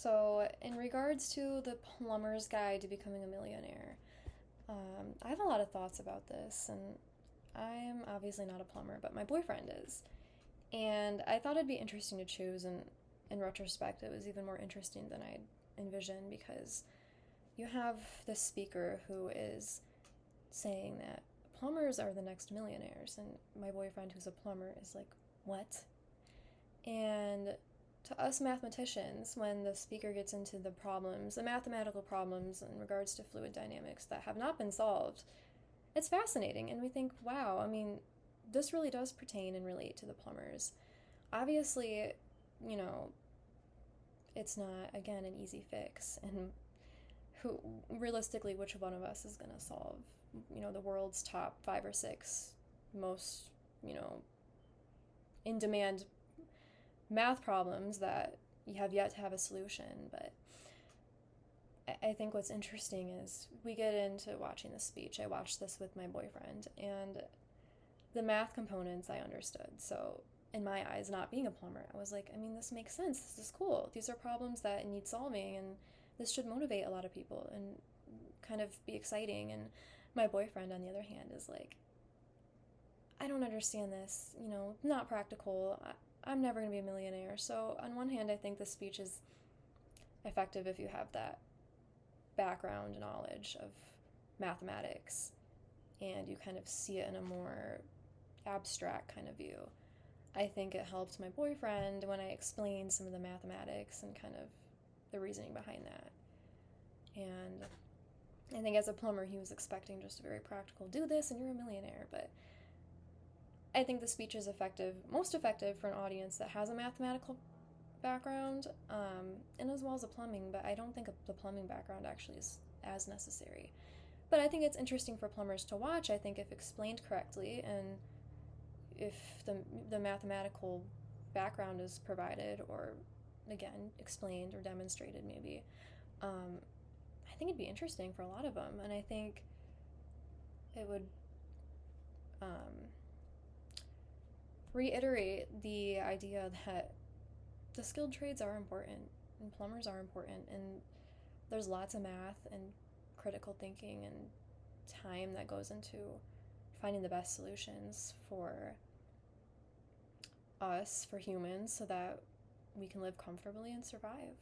So, in regards to the plumber's guide to becoming a millionaire, I have a lot of thoughts about this, and I'm obviously not a plumber, but my boyfriend is. And I thought it'd be interesting to choose, and in retrospect, it was even more interesting than I'd envisioned because you have this speaker who is saying that plumbers are the next millionaires, and my boyfriend, who's a plumber, is like, what? And to us mathematicians, when the speaker gets into the problems, the mathematical problems in regards to fluid dynamics that have not been solved, it's fascinating. And we think, wow, I mean, this really does pertain and relate to the plumbers. Obviously, you know, it's not, again, an easy fix. And who, realistically, which one of us is going to solve, the world's top 5 or 6 most, you know, in demand math problems that you have yet to have a solution. But I think what's interesting is we get into watching the speech. I watched this with my boyfriend, and the math components I understood. So, in my eyes, not being a plumber, I was like, I mean, this makes sense. This is cool. These are problems that need solving, and this should motivate a lot of people and kind of be exciting. And my boyfriend, on the other hand, is like, I don't understand this, not practical. I'm never going to be a millionaire. So, on one hand, I think the speech is effective if you have that background knowledge of mathematics and you kind of see it in a more abstract kind of view. I think it helped my boyfriend when I explained some of the mathematics and kind of the reasoning behind that. And I think as a plumber, he was expecting just a very practical, do this and you're a millionaire. But I think the speech is effective, most effective for an audience that has a mathematical background, and as well as a plumbing, but I don't think the plumbing background actually is as necessary. But I think it's interesting for plumbers to watch, I think, if explained correctly, and if the mathematical background is provided, or, again, explained or demonstrated maybe. I think it'd be interesting for a lot of them, and I think it would reiterate the idea that the skilled trades are important and plumbers are important, and there's lots of math and critical thinking and time that goes into finding the best solutions for us, for humans, so that we can live comfortably and survive.